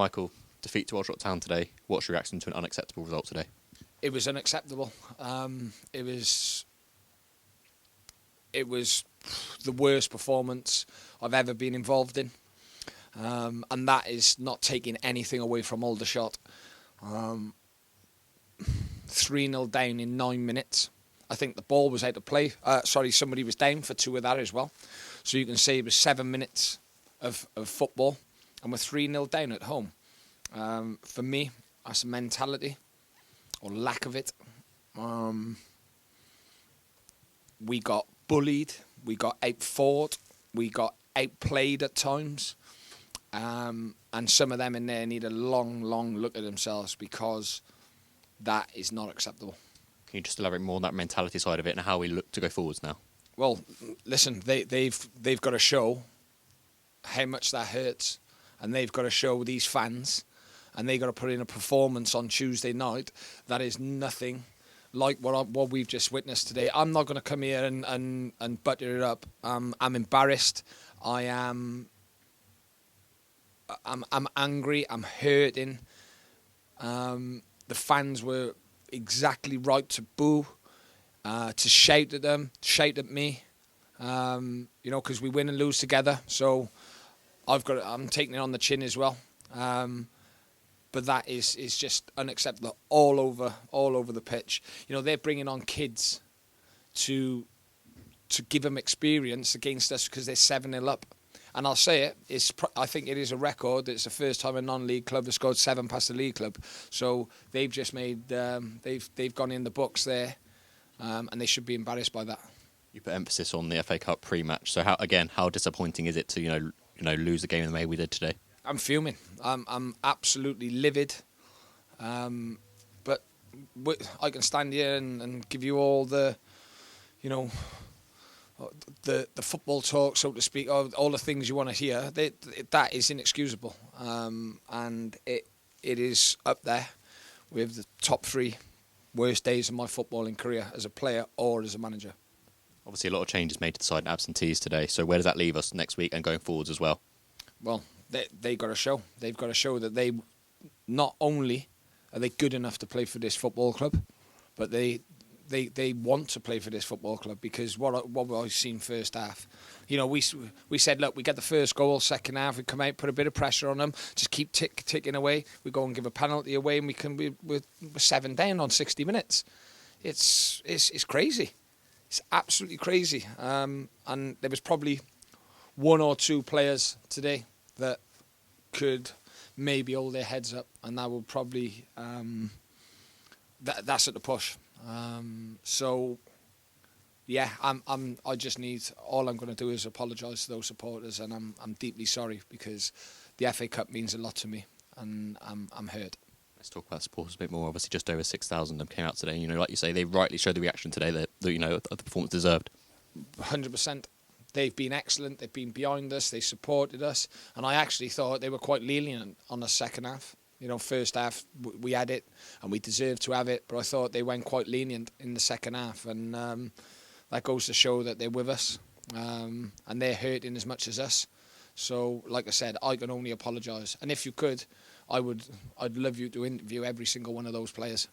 Michael, defeat to Aldershot Town today. What's your reaction to an unacceptable result today? It was unacceptable. It was the worst performance I've ever been involved in. And that is not taking anything away from Aldershot. 3-0 down in 9 minutes. I think the ball was out of play. Somebody was down for 2 of that as well. So you can say it was 7 minutes of football, and we're 3-0 down at home. For me, that's a mentality, or lack of it. We got bullied, we got outfought, we got outplayed at times. And some of them in there need a long, long look at themselves, because that is not acceptable. Can you just elaborate more on that mentality side of it and how we look to go forwards now? Well, listen, they've got to show how much that hurts, and they've got to show these fans, and they've got to put in a performance on Tuesday night that is nothing like what we've just witnessed today. I'm not going to come here and butter it up. I'm embarrassed. I'm angry. I'm hurting. The fans were exactly right to boo, to shout at them, shout at me, because we win and lose together. So I'm taking it on the chin as well. But that is just unacceptable all over the pitch. They're bringing on kids to give them experience against us because they're 7-0 up. And I'll say it, I think it is a record. It's the first time a non-league club has scored 7 past the league club. So they've just made, they've gone in the books there, and they should be embarrassed by that. You put emphasis on the FA Cup pre-match. So how disappointing is it to lose the game in the way we did today? I'm fuming. I'm absolutely livid. But I can stand here and give you all the football talk, so to speak, all the things you want to hear. That is inexcusable, and it is up there with the top 3 worst days of my footballing career as a player or as a manager. Obviously, a lot of changes made to the side and absentees today. So where does that leave us next week and going forwards as well? Well, they got to show. They've got to show that they not only are they good enough to play for this football club, but they want to play for this football club, because what I've seen first half, we said, look, we get the first goal, second half, we come out, put a bit of pressure on them, just keep ticking away. We go and give a penalty away, and we're 7 down on 60 minutes. It's crazy. It's absolutely crazy. And there was probably 1 or 2 players today that could maybe hold their heads up, and that will probably that's at the push. So yeah, I just need, all I'm going to do is apologise to those supporters, and I'm deeply sorry, because the FA Cup means a lot to me, and I'm hurt. Let's talk about supporters a bit more. Obviously, just over 6,000 of them came out today. Like you say, they rightly showed the reaction today that the performance deserved. 100%. They've been excellent. They've been behind us. They supported us, and I actually thought they were quite lenient on the second half. First half we had it, and we deserved to have it, but I thought they went quite lenient in the second half, and that goes to show that they're with us, and they're hurting as much as us. So, like I said, I can only apologise, and if you could, I'd love you to interview every single one of those players.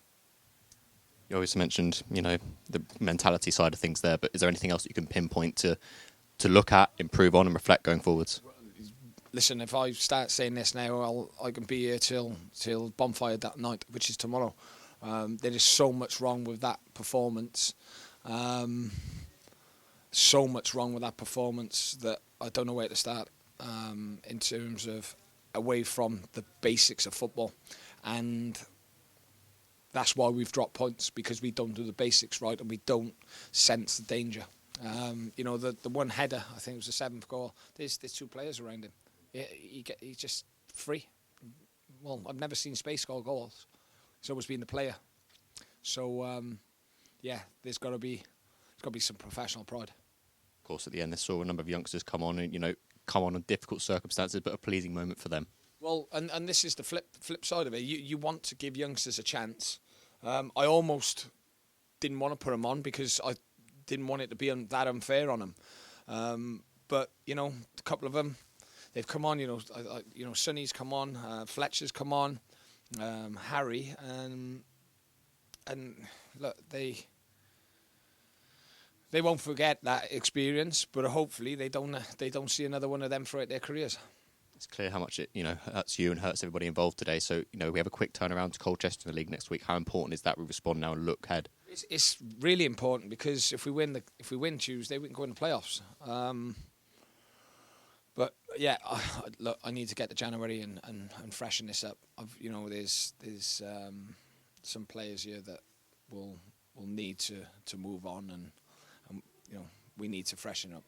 You always mentioned, the mentality side of things there, but is there anything else that you can pinpoint to look at, improve on, and reflect going forwards? Listen, if I start saying this now, I can be here till bonfire that night, which is tomorrow. There is so much wrong with that performance. So much wrong with that performance that I don't know where to start, in terms of away from the basics of football. And that's why we've dropped points, because we don't do the basics right, and we don't sense the danger. The one header, I think it was the 7th goal, there's 2 players around him. He's just free. Well, I've never seen Space score goals. It's always been the player. So, there's got to be some professional pride. Of course, at the end, they saw a number of youngsters come on in difficult circumstances, but a pleasing moment for them. Well, and this is the flip side of it. You want to give youngsters a chance. I almost didn't want to put them on, because I didn't want it to be that unfair on them. But, a couple of them, they've come on. Sonny's come on, Fletcher's come on, Harry, and look, they won't forget that experience, but hopefully they don't see another one of them throughout their careers. It's clear how much it hurts you and hurts everybody involved today. So we have a quick turnaround to Colchester in the league next week. How important is that we respond now and look ahead? It's really important, because if we win Tuesday, we can go in the playoffs. But yeah, look, I need to get to January and freshen this up. There's some players here that will need to move on, and we need to freshen up.